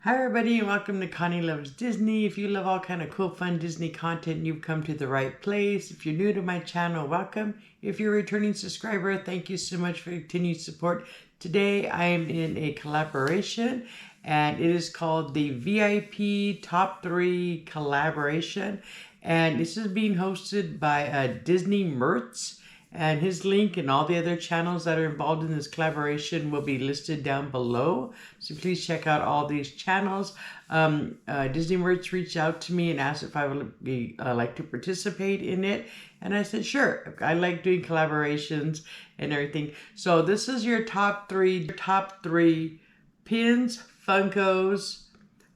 Hi everybody and welcome to Connie Loves Disney. If you love all kind of cool fun Disney content, you've come to the right place. If you're new to my channel, welcome. If you're a returning subscriber, thank you so much for your continued support. Today I am in a collaboration and it is called the VIP Top 3 Collaboration, and this is being hosted by Disney Mertz. And his link and all the other channels that are involved in this collaboration will be listed down below. So please check out all these channels. Disney Mertz reached out to me and asked if I would be like to participate in it. And I said, sure. I like doing collaborations and everything. So this is your top three pins, Funkos,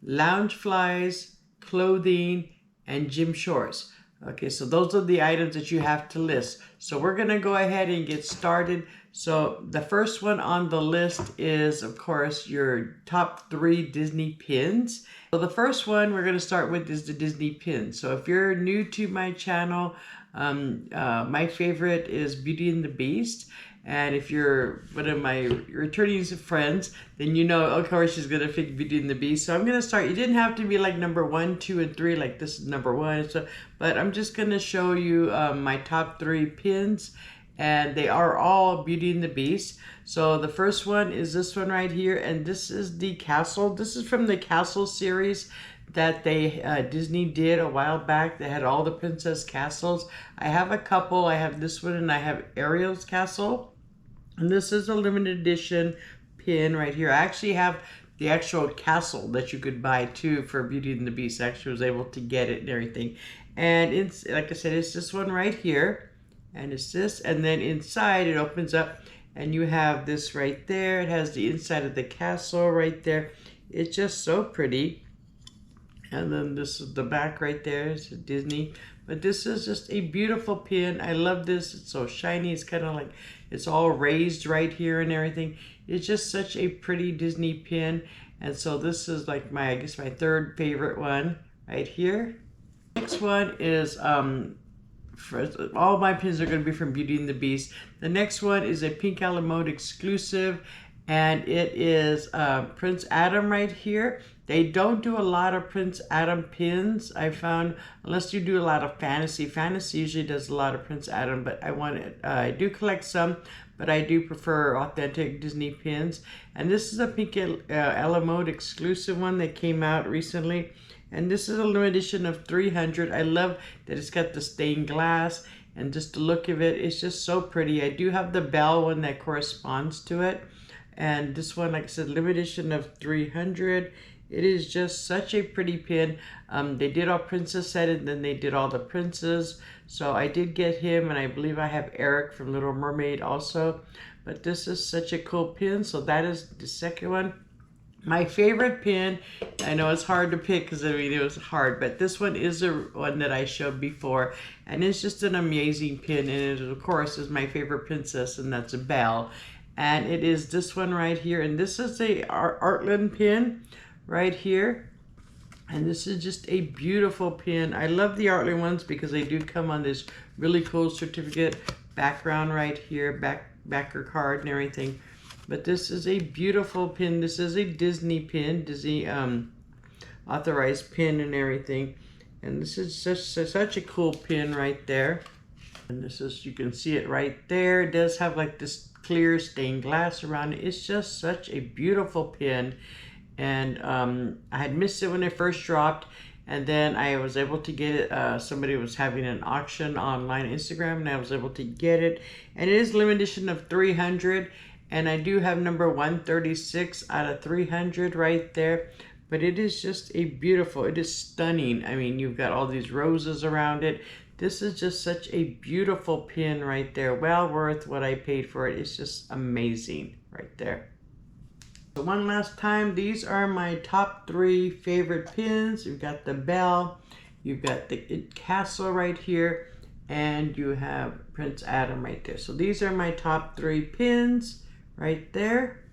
Loungeflies, clothing, and Jim Shores. Okay, so those are the items that you have to list. So we're going to go ahead and get started. So the first one on the list is, of course, your top 3 Disney pins. So the first one we're going to start with is the Disney pins. So if you're new to my channel, my favorite is Beauty and the Beast. And if you're one of my returning friends, then you know, of course, she's going to pick Beauty and the Beast. So I'm going to start. You didn't have to be like number 1, 2, and 3, like this is number 1. So, but I'm just going to show you my top 3 pins. And they are all Beauty and the Beast. So the first one is this one right here. And this is the castle. This is from the Castle series that Disney did a while back. They had all the princess castles. I have a couple. I have this one and I have Ariel's castle. And this is a limited edition pin right here. I actually have the actual castle that you could buy too for Beauty and the Beast. I actually was able to get it and everything. And it's, like I said, it's this one right here. And it's this. And then inside it opens up and you have this right there. It has the inside of the castle right there. It's just so pretty. And then this is the back right there. It's a Disney. But this is just a beautiful pin. I love this. It's so shiny. It's kind of like, it's all raised right here and everything. It's just such a pretty Disney pin. And so this is like my, I guess my third favorite one right here. Next one is, all my pins are going to be from Beauty and the Beast. The next one is a Pink a la Mode exclusive. And it is Prince Adam right here. They don't do a lot of Prince Adam pins, I found, unless you do a lot of fantasy. Fantasy usually does a lot of Prince Adam, but I do collect some, but I do prefer authentic Disney pins. And this is a Pink a la Mode exclusive one that came out recently. And this is a limited edition of 300. I love that it's got the stained glass and just the look of it. It's just so pretty. I do have the Belle one that corresponds to it. And this one, like I said, limited edition of 300. It is just such a pretty pin. They did all princess set and then they did all the princes. So I did get him, and I believe I have Eric from Little Mermaid also. But this is such a cool pin. So that is the second one. My favorite pin, I know it's hard to pick because I mean it was hard, but this one is the one that I showed before, and it's just an amazing pin. And it, of course, is my favorite princess, and that's a Belle. And it is this one right here, and this is a Artland pin right here. And this is just a beautiful pin. I love the Artland ones because they do come on this really cool certificate background right here, backer card and everything. But this is a beautiful pin. This is a Disney pin, Disney authorized pin and everything. And this is such a cool pin right there. And this is, you can see it right there. It does have like this clear stained glass around it. It's just such a beautiful pin. And I had missed it when it first dropped. And then I was able to get it. Somebody was having an auction online Instagram, and I was able to get it. And it is limited edition of 300. And I do have number 136 out of 300 right there. But it is just a beautiful, it is stunning. I mean, you've got all these roses around it. This is just such a beautiful pin right there. Well worth what I paid for it. It's just amazing right there. So one last time, these are my top 3 favorite pins. You've got the Belle, you've got the castle right here, and you have Prince Adam right there. So these are my top 3 pins right there.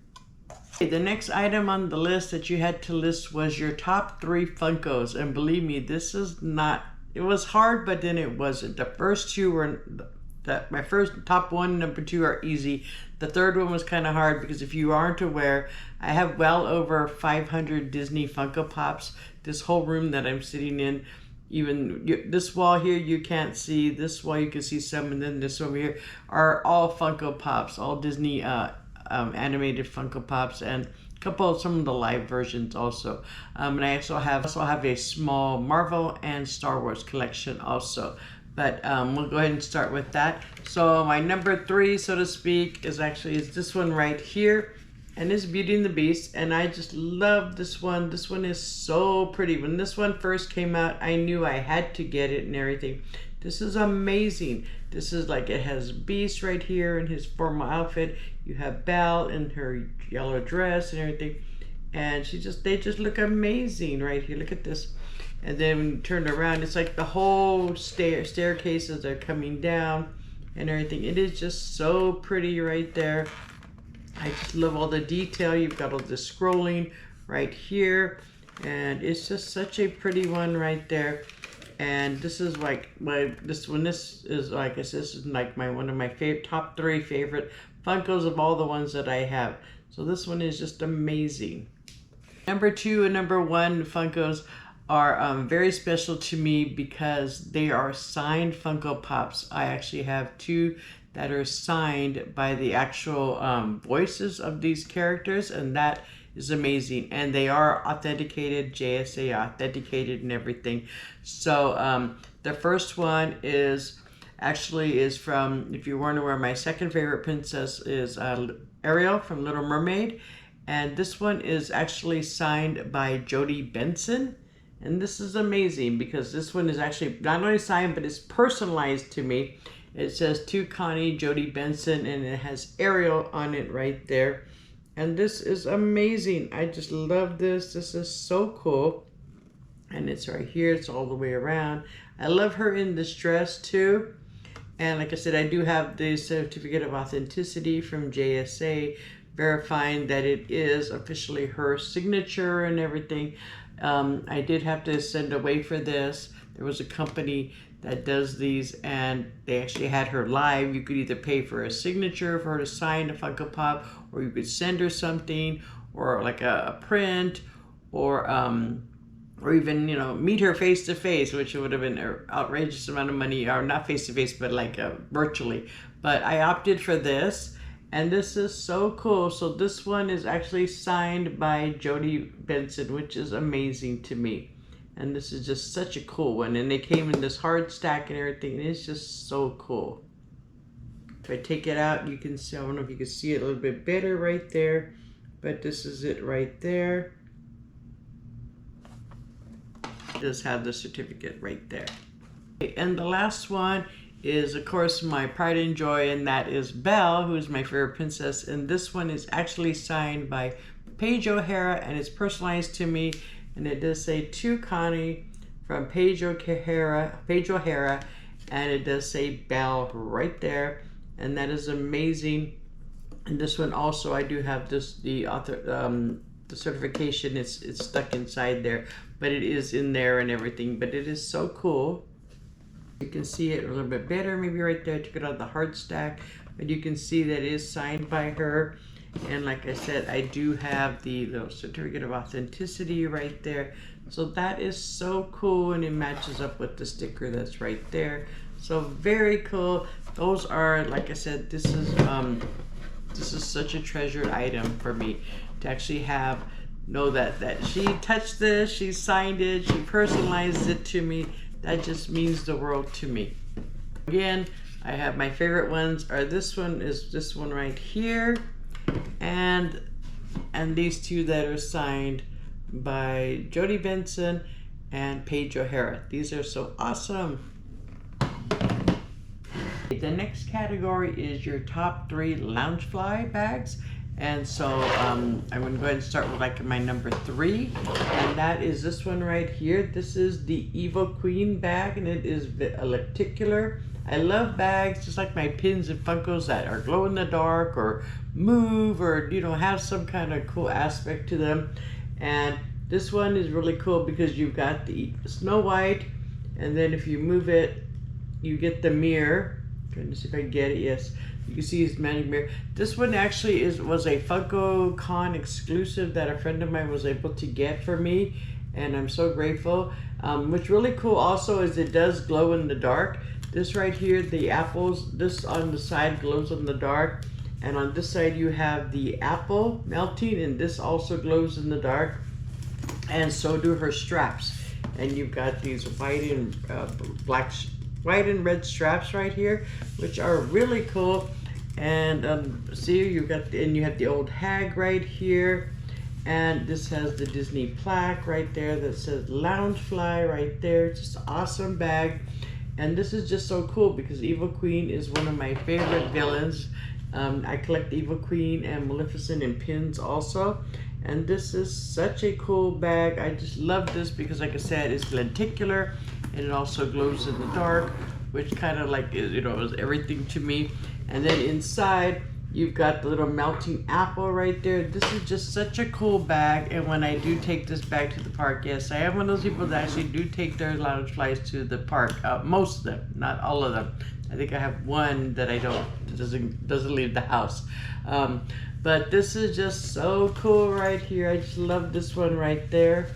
Okay, the next item on the list that you had to list was your top 3 Funkos. And believe me, this is not, it was hard, but then it wasn't. The first 2 were my first top one, number two are easy. The third one was kind of hard because if you aren't aware, I have well over 500 Disney Funko Pops. This whole room that I'm sitting in, even this wall here you can't see, this wall you can see some, and then this over here are all Funko Pops, all Disney animated Funko Pops, and some of the live versions also. And I also have a small Marvel and Star Wars collection also. But we'll go ahead and start with that. So my number three, so to speak, is this one right here. And it's Beauty and the Beast. And I just love this one. This one is so pretty. When this one first came out, I knew I had to get it and everything. This is amazing. This is like, it has Beast right here in his formal outfit. You have Belle in her yellow dress and everything. And they just look amazing right here. Look at this. And then when you turn around, it's like the whole staircases are coming down and everything. It is just so pretty right there. I just love all the detail. You've got all the scrolling right here. And it's just such a pretty one right there. And this is like this is like one of my top three favorite Funkos of all the ones that I have. So this one is just amazing. Number two and number one Funkos are very special to me because they are signed Funko Pops. I actually have two that are signed by the actual voices of these characters, and that is amazing. And they are authenticated, JSA authenticated and everything. So the first one is from, if you weren't aware, my second favorite princess is Ariel from Little Mermaid. And this one is actually signed by Jodie Benson. And this is amazing because this one is actually not only signed, but it's personalized to me. It says to Connie, Jodie Benson, and it has Ariel on it right there. And this is amazing. I just love this. This is so cool. And it's right here. It's all the way around. I love her in this dress too. And like I said, I do have the certificate of authenticity from JSA verifying that it is officially her signature and everything. I did have to send away for this. There was a company that does these, and they actually had her live. You could either pay for a signature for her to sign a Funko Pop, or you could send her something, or like a print, or even, you know, meet her face to face, which would have been an outrageous amount of money, or not face to face, but like virtually. But I opted for this. And this is so cool. So this one is actually signed by Jodie Benson, which is amazing to me. And this is just such a cool one. And they came in this hard stack and everything. And it's just so cool. If I take it out, you can see, I don't know if you can see it a little bit better right there. But this is it right there. It does have the certificate right there. And the last one is, of course, my pride and joy, and that is Belle, who is my favorite princess. And this one is actually signed by Paige O'Hara, and it's personalized to me. And it does say to Connie from Paige O'Hara, and it does say Belle right there, and that is amazing. And this one also, I do have the certification. It's stuck inside there, but it is in there and everything. But it is so cool. You can see it a little bit better, maybe right there. I took it out of the hard stack, but you can see that it is signed by her. And like I said, I do have the little certificate of authenticity right there. So that is so cool, and it matches up with the sticker that's right there. So very cool. Those are, like I said, this is such a treasured item for me to actually know that she touched this, she signed it, she personalized it to me. That just means the world to me. Again, I have my favorite ones are this one right here, and these two that are signed by Jodie Benson and Paige O'Hara. These are so awesome. The next category is your top 3 Loungefly bags. And so I'm going to go ahead and start with like my number 3, and that is this one right here. This is the Evil Queen bag, and it is a lenticular. I love bags just like my pins and Funkos that are glow in the dark or move, or you know, have some kind of cool aspect to them. And this one is really cool because you've got the Snow White, and then if you move it, you get the mirror. Trying to see if I can get it. Yes, you can see his magic mirror. This one actually was a Funko Con exclusive that a friend of mine was able to get for me, and I'm so grateful. What's really cool also is it does glow in the dark. This right here, the apples, this on the side glows in the dark, and on this side you have the apple melting, and this also glows in the dark, and so do her straps. And you've got these white and white and red straps right here, which are really cool. And see, you have the old hag right here, and this has the Disney plaque right there that says Loungefly right there. Just an awesome bag. And this is just so cool because Evil Queen is one of my favorite villains. I collect Evil Queen and Maleficent in pins also. And this is such a cool bag. I just love this because, like I said, it's lenticular and it also glows in the dark, which kind of like, you know, is everything to me. And then inside, you've got the little melting apple right there. This is just such a cool bag. And when I do take this bag to the park, yes, I am one of those people that actually do take their Loungeflies to the park. Most of them, not all of them. I think I have one that doesn't leave the house. But this is just so cool right here. I just love this one right there.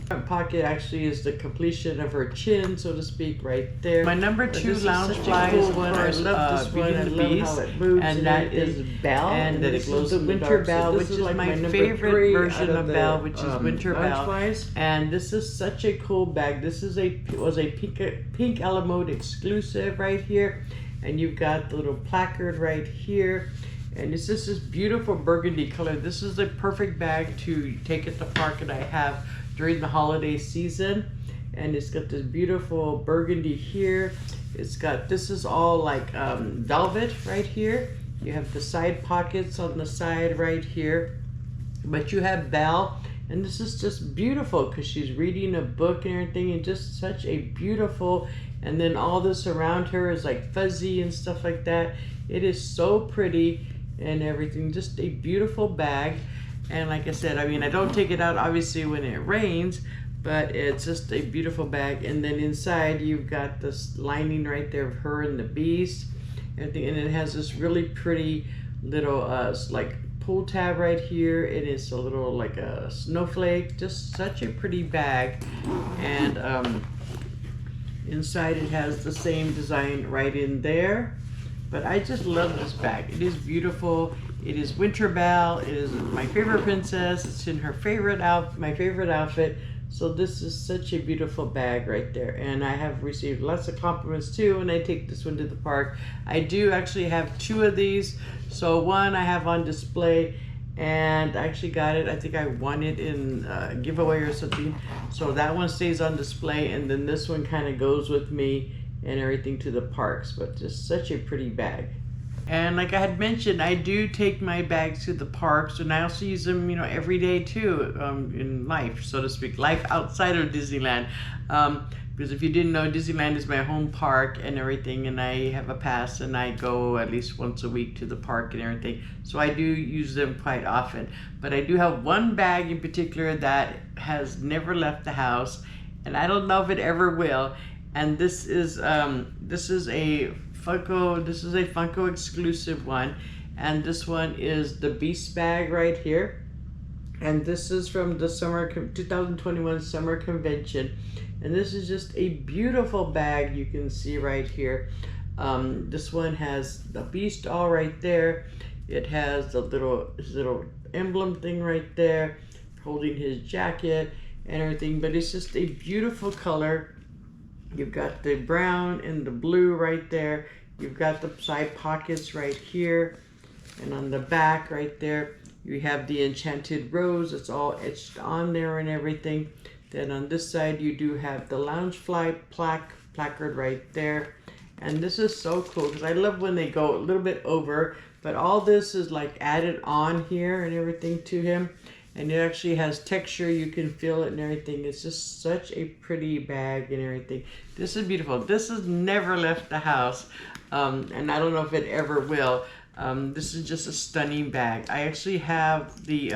Front pocket actually is the completion of her chin, so to speak, right there. My number 2 Loungefly is one. I love this one. I love how it moves, and that is Belle, and that it glows in the dark. Belle, so which is like my favorite version of Belle, which is Winter Belle. And this is such a cool bag. This is was a Pink Alamode exclusive right here, and you've got the little placard right here. And it's just this beautiful burgundy color. This is the perfect bag to take at the park, and I have during the holiday season. And it's got this beautiful burgundy here. It's got, this is all like velvet right here. You have the side pockets on the side right here. But you have Belle, and this is just beautiful because she's reading a book and everything, and just such a beautiful, and then all this around her is like fuzzy and stuff like that. It is so pretty and everything. Just a beautiful bag. And like I said, I mean, I don't take it out obviously when it rains, but it's just a beautiful bag. And then inside you've got this lining right there of her and the Beast, and it has this really pretty little like pull tab right here. It is a little like a snowflake. Just such a pretty bag. And inside it has the same design right in there. But I just love this bag. It is beautiful. It is Winter Belle. It is my favorite princess. It's in her favorite my favorite outfit. So this is such a beautiful bag right there. And I have received lots of compliments too when I take this one to the park. I do actually have 2 of these. So one I have on display, and I actually got it. I think I won it in a giveaway or something. So that one stays on display, and then this one kind of goes with me and everything to the parks. But just such a pretty bag. And like I had mentioned, I do take my bags to the parks, and I also use them, you know, every day too, in life, so to speak, life outside of Disneyland. Because if you didn't know, Disneyland is my home park and everything, and I have a pass, and I go at least once a week to the park and everything. So I do use them quite often. But I do have one bag in particular that has never left the house, and I don't know if it ever will. And this is a Funko exclusive one, and this one is the Beast bag right here, and this is from the 2021 summer convention, and this is just a beautiful bag. You can see right here, this one has the Beast all right there. It has the little emblem thing right there holding his jacket and everything, but it's just a beautiful color. You've got the brown and the blue right there. You've got the side pockets right here. And on the back right there, you have the enchanted rose. It's all etched on there and everything. Then on this side, you do have the Loungefly placard right there. And this is so cool because I love when they go a little bit over, but all this is like added on here and everything to him. And it actually has texture, you can feel it and everything. It's just such a pretty bag and everything. This is beautiful. This has never left the house, and I don't know if it ever will. This is just a stunning bag. I actually have the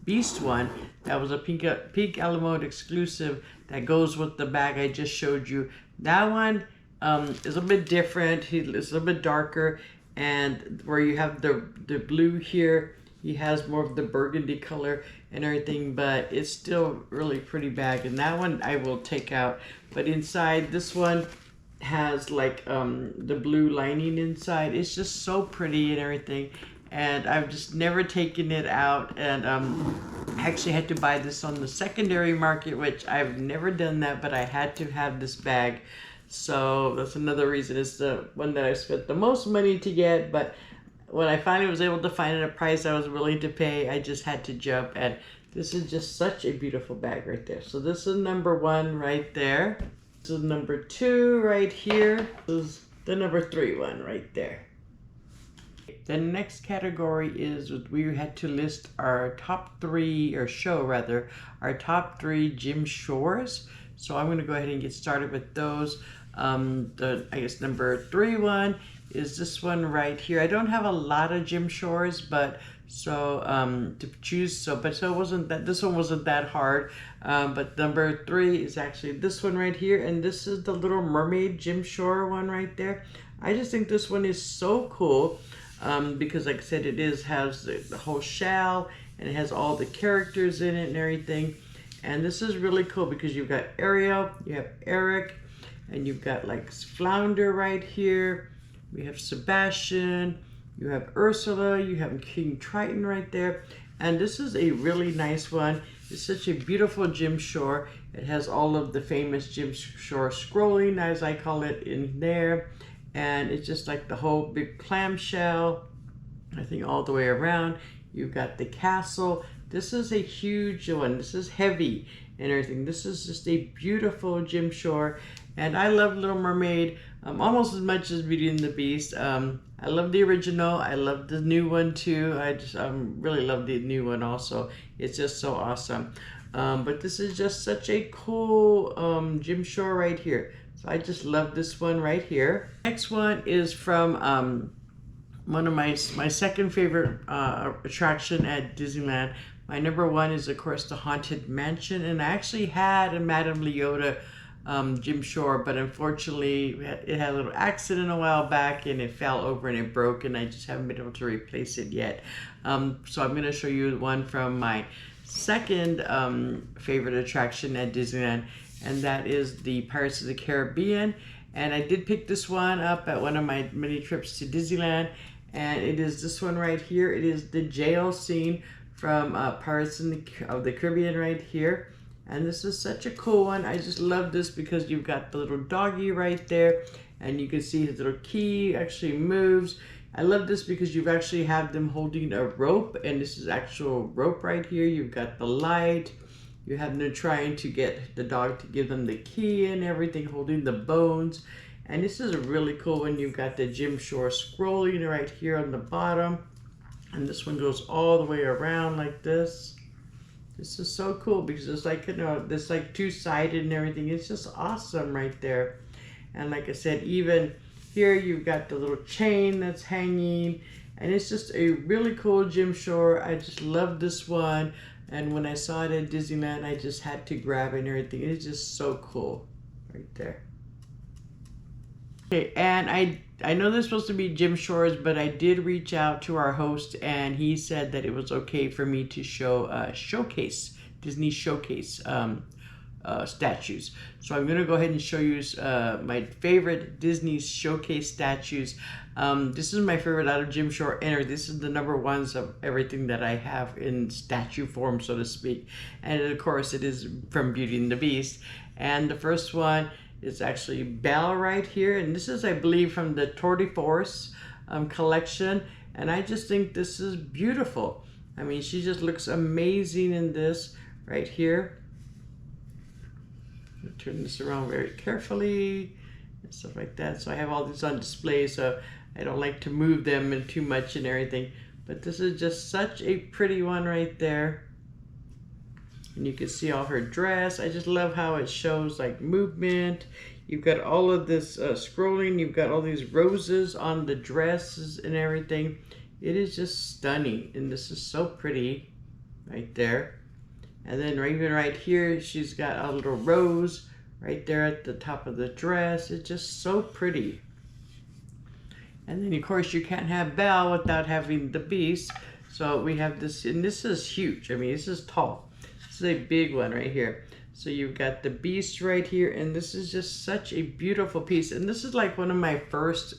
Beast one that was a Pink Alamode exclusive that goes with the bag I just showed you. That one is a bit different. It's a little bit darker, and where you have the blue here, he has more of the burgundy color and everything, but it's still really pretty bag. And that one I will take out. But inside, this one has like the blue lining inside. It's just so pretty and everything. And I've just never taken it out. And I actually had to buy this on the secondary market, which I've never done that, but I had to have this bag. So that's another reason. It's the one that I spent the most money to get, but when I finally was able to find it at a price I was willing to pay, I just had to jump. And this is just such a beautiful bag right there. So this is number 1 right there. This is number 2 right here. This is the number 3 one right there. The next category is we had to list our top 3, or show rather, our top 3 Jim Shores. So I'm going to go ahead and get started with those. I guess number 3 one is this one right here. I don't have a lot of Jim Shores, but so to choose, but it wasn't that, this one wasn't that hard. But number 3 is actually this one right here, and this is the Little Mermaid Jim Shore one right there. I just think this one is so cool because, like I said, it has the whole shell, and it has all the characters in it and everything. And this is really cool because you've got Ariel, you have Eric, and you've got like Flounder right here. We have Sebastian, you have Ursula, you have King Triton right there. And this is a really nice one. It's such a beautiful Jim Shore. It has all of the famous Jim Shore scrolling, as I call it, in there. And it's just like the whole big clamshell, I think all the way around. You've got the castle. This is a huge one. This is heavy and everything. This is just a beautiful Jim Shore. And I love Little Mermaid almost as much as Beauty and the Beast. I love the original. I love the new one too. I just really love the new one also. It's just so awesome. But this is just such a cool Jim Shore right here. So I just love this one right here. Next one is from one of my second favorite attraction at Disneyland. My number 1 is, of course, the Haunted Mansion. And I actually had a Madame Leota Jim Shore, but unfortunately it had a little accident a while back and it fell over and it broke, and I just haven't been able to replace it yet. So I'm going to show you one from my second favorite attraction at Disneyland, and that is the Pirates of the Caribbean. And I did pick this one up at one of my many trips to Disneyland, and it is this one right here. It is the jail scene from Pirates of the Caribbean right here. And this is such a cool one. I just love this because you've got the little doggy right there, and you can see his little key actually moves. I love this because you've actually have them holding a rope, and this is actual rope right here. You've got the light. You have them trying to get the dog to give them the key and everything, holding the bones. And this is a really cool one. You've got the Jim Shore scrolling right here on the bottom. And this one goes all the way around like this. This is so cool because it's like, you know, this like two-sided and everything. It's just awesome right there. And like I said, even here you've got the little chain that's hanging, and it's just a really cool Jim Shore. I just love this one, and when I saw it at Disneyland, I just had to grab it and everything. It's just so cool right there. Okay, and I know they're supposed to be Jim Shores, but I did reach out to our host, and he said that it was okay for me to show Disney Showcase statues. So I'm going to go ahead and show you my favorite Disney Showcase statues. This is my favorite out of Jim Shore. And this is the number 1s of everything that I have in statue form, so to speak. And of course, it is from Beauty and the Beast. And the first one is actually Belle right here. And this is, I believe, from the Tour de Force collection. And I just think this is beautiful. I mean, she just looks amazing in this right here. Turn this around very carefully and stuff like that. So I have all these on display, so I don't like to move them and too much and everything. But this is just such a pretty one right there. And you can see all her dress. I just love how it shows like movement. You've got all of this scrolling. You've got all these roses on the dresses and everything. It is just stunning, and this is so pretty right there. And then even right here, she's got a little rose right there at the top of the dress. It's just so pretty. And then of course you can't have Belle without having the Beast. So we have this, and this is huge. I mean, this is tall. This is a big one right here. So you've got the Beast right here, and this is just such a beautiful piece. And this is like one of my first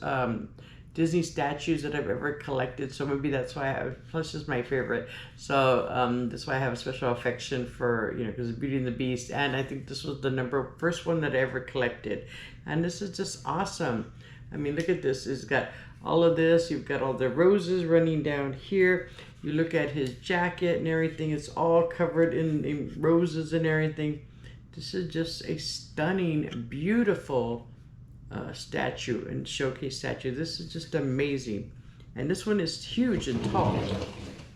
Disney statues that I've ever collected. So maybe that's why I have, plus is my favorite. So that's why I have a special affection for, you know, because of Beauty and the Beast. And I think this was the first one that I ever collected. And this is just awesome. I mean, look at this. It's got all of this. You've got all the roses running down here. You look at his jacket and everything. It's all covered in roses and everything. This is just a stunning, beautiful statue and showcase statue. This is just amazing. And this one is huge and tall.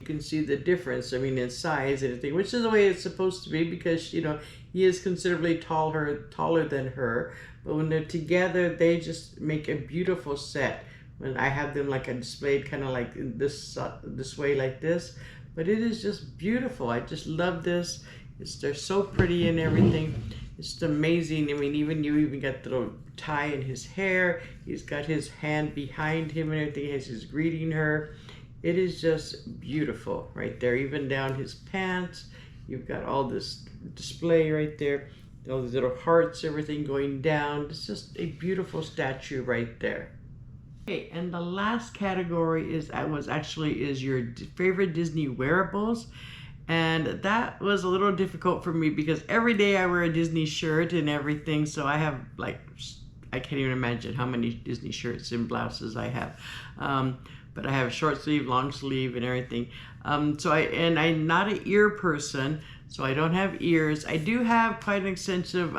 You can see the difference, I mean, in size and everything, which is the way it's supposed to be because, you know, he is considerably taller than her. But when they're together, they just make a beautiful set. When I have them like displayed kind of like in this way like this. But it is just beautiful. I just love this. They're so pretty and everything. It's just amazing. I mean, you even got the little tie in his hair. He's got his hand behind him and everything as he's greeting her. It is just beautiful right there. Even down his pants. You've got all this display right there. All these little hearts, everything going down. It's just a beautiful statue right there. Okay, and the last category is your favorite Disney wearables. And that was a little difficult for me because every day I wear a Disney shirt and everything. So I have like, I can't even imagine how many Disney shirts and blouses I have. But I have short sleeve, long sleeve and everything. I'm not an ear person, so I don't have ears. I do have quite an extensive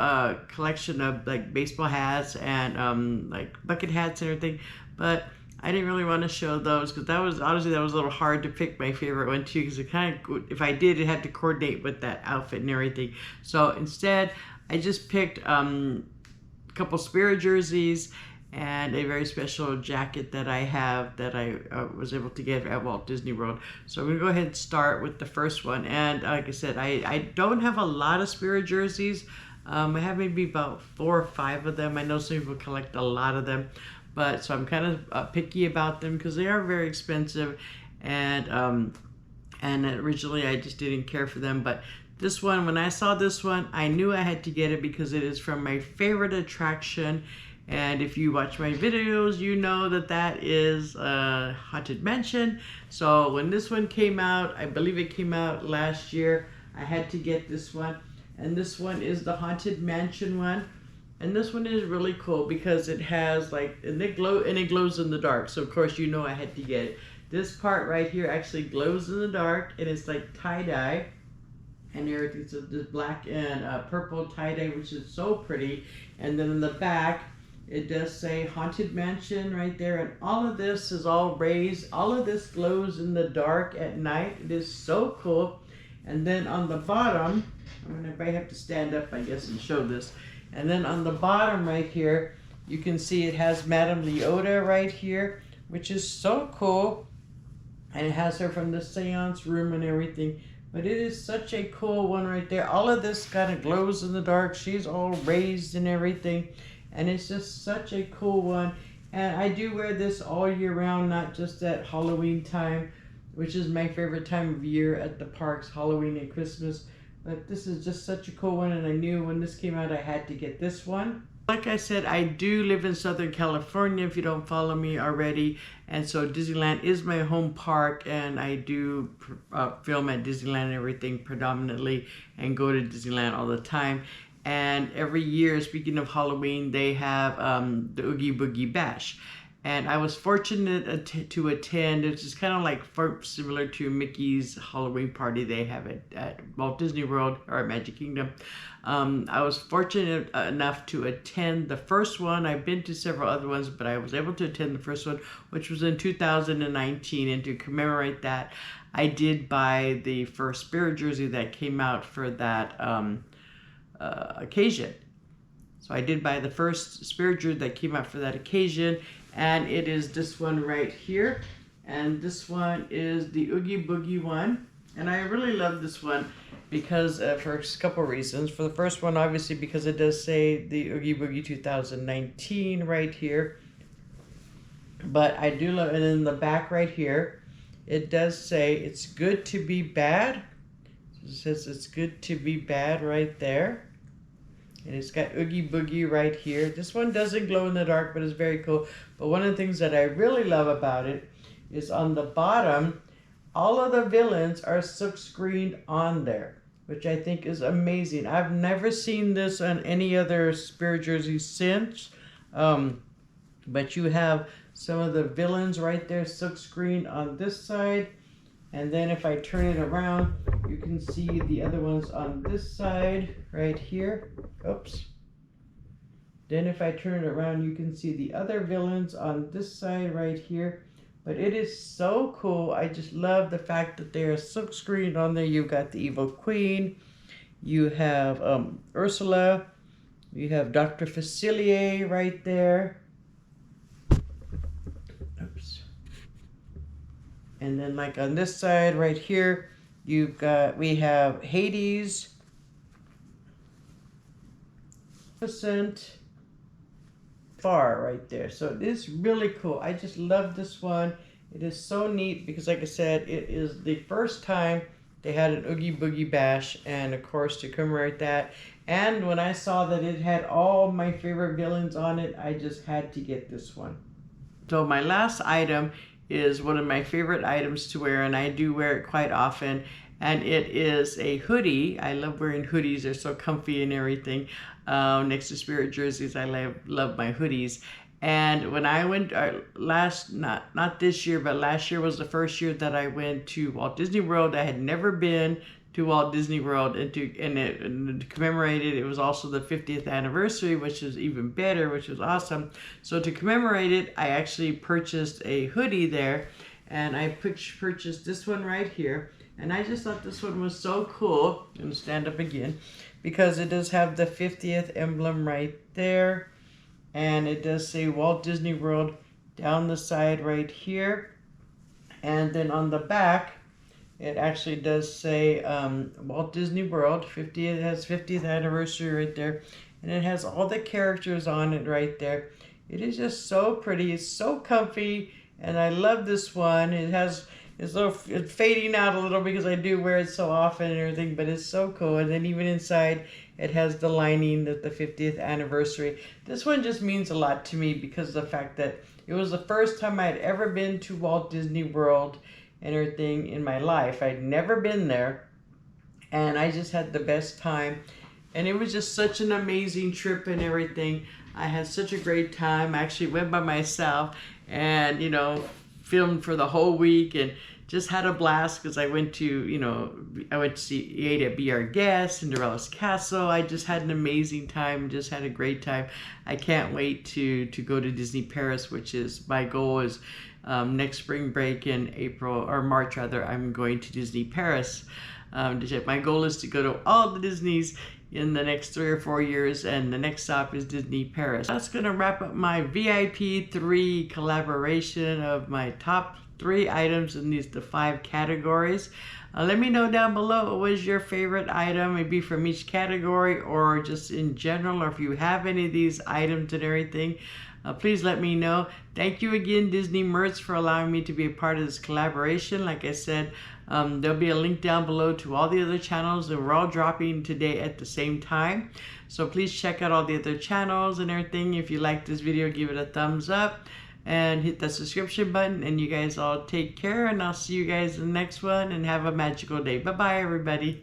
collection of like baseball hats and like bucket hats and everything. But I didn't really want to show those because that was a little hard to pick my favorite one too, because it kind of, if I did, it had to coordinate with that outfit and everything. So instead, I just picked a couple Spirit jerseys and a very special jacket that I have that I was able to get at Walt Disney World. So I'm gonna go ahead and start with the first one. And like I said, I don't have a lot of Spirit jerseys. I have maybe about 4 or 5 of them. I know some people collect a lot of them. But so I'm kind of picky about them because they are very expensive, and originally I just didn't care for them. But this one, when I saw this one, I knew I had to get it because it is from my favorite attraction. And if you watch my videos, you know that is Haunted Mansion. So when this one came out, I believe it came out last year, I had to get this one. And this one is the Haunted Mansion one. And this one is really cool because it has like, and it glows in the dark. So of course, you know I had to get it. This part right here actually glows in the dark, and it's like tie-dye and everything. So this black and purple tie-dye, which is so pretty. And then in the back, it does say Haunted Mansion right there. And all of this is all raised. All of this glows in the dark at night. It is so cool. And then on the bottom, I have to stand up, I guess, and show this. And then on the bottom right here, you can see it has Madame Leota right here, which is so cool. And it has her from the seance room and everything. But it is such a cool one right there. All of this kind of glows in the dark. She's all raised and everything. And it's just such a cool one. And I do wear this all year round, not just at Halloween time, which is my favorite time of year at the parks, Halloween and Christmas. But this is just such a cool one, and I knew when this came out I had to get this one. Like I said, I do live in Southern California, if you don't follow me already. And so Disneyland is my home park, and I do film at Disneyland and everything predominantly, and go to Disneyland all the time. And every year, speaking of Halloween, they have the Oogie Boogie Bash. And I was fortunate to attend. It's just kind of like similar to Mickey's Halloween party they have at Walt Disney World or Magic Kingdom. I was fortunate enough to attend the first one. I've been to several other ones, but I was able to attend the first one, which was in 2019. And to commemorate that, I did buy the first Spirit jersey that came out for that occasion. So I did buy the first Spirit jersey that came out for that occasion. And it is this one right here. And this one is the Oogie Boogie one. And I really love this one because for a couple reasons. For the first one, obviously, because it does say the Oogie Boogie 2019 right here. But I do love, and in the back right here, it does say it's good to be bad. So it says it's good to be bad right there. And it's got Oogie Boogie right here. This one doesn't glow in the dark, but it's very cool. But one of the things that I really love about it is on the bottom, all of the villains are silk screened on there, which I think is amazing. I've never seen this on any other Spirit jersey since. But you have some of the villains right there silk screened on this side. And then if I turn it around, you can see the other ones on this side right here. Oops. Then if I turn it around, you can see the other villains on this side right here. But it is so cool. I just love the fact that they are silk screened on there. You've got the Evil Queen. You have Ursula. You have Dr. Facilier right there. Oops. And then like on this side right here, we have Hades, Far right there. So it is really cool. I just love this one. It is so neat because like I said, it is the first time they had an Oogie Boogie Bash, and of course to commemorate that. And when I saw that it had all my favorite villains on it, I just had to get this one. So my last item is one of my favorite items to wear, and I do wear it quite often, and it is a hoodie. I love wearing hoodies. They're so comfy and everything. Next to Spirit jerseys, I love my hoodies. And when I went not this year, but last year was the first year that I went to Walt Disney World. I had never been to Walt Disney World, and to commemorate it, it was also the 50th anniversary, which is even better, which was awesome. So to commemorate it, I actually purchased a hoodie there, and I purchased this one right here. And I just thought this one was so cool. I'm gonna stand up again because it does have the 50th emblem right there, and it does say Walt Disney World down the side right here, and then on the back it actually does say Walt Disney World 50th. It has 50th anniversary right there, and it has all the characters on it right there. It is just so pretty. It's so comfy, and I love this one. It's fading out a little because I do wear it so often and everything, but it's so cool. And then even inside, it has the lining that the 50th anniversary. This one just means a lot to me because of the fact that it was the first time I'd ever been to Walt Disney World and everything in my life. I'd never been there, and I just had the best time. And it was just such an amazing trip and everything. I had such a great time. I actually went by myself and, filmed for the whole week and just had a blast because I went to see at Be Our Guest, Cinderella's Castle. I just had an amazing time, just had a great time. I can't wait to go to Disney Paris, which is my goal is next spring break in April or March rather, I'm going to Disney Paris. My goal is to go to all the Disneys in the next 3 or 4 years, and the next stop is Disney Paris. That's gonna wrap up my VIP 3 collaboration of my top 3 items in the 5 categories. Let me know down below what was your favorite item, maybe from each category or just in general, or if you have any of these items and everything. Please let me know. Thank you again, Disney Merch, for allowing me to be a part of this collaboration. Like I said, there'll be a link down below to all the other channels, and we're all dropping today at the same time. So please check out all the other channels and everything. If you like this video, give it a thumbs up and hit the subscription button. And you guys all take care, and I'll see you guys in the next one, and have a magical day. Bye-bye, everybody.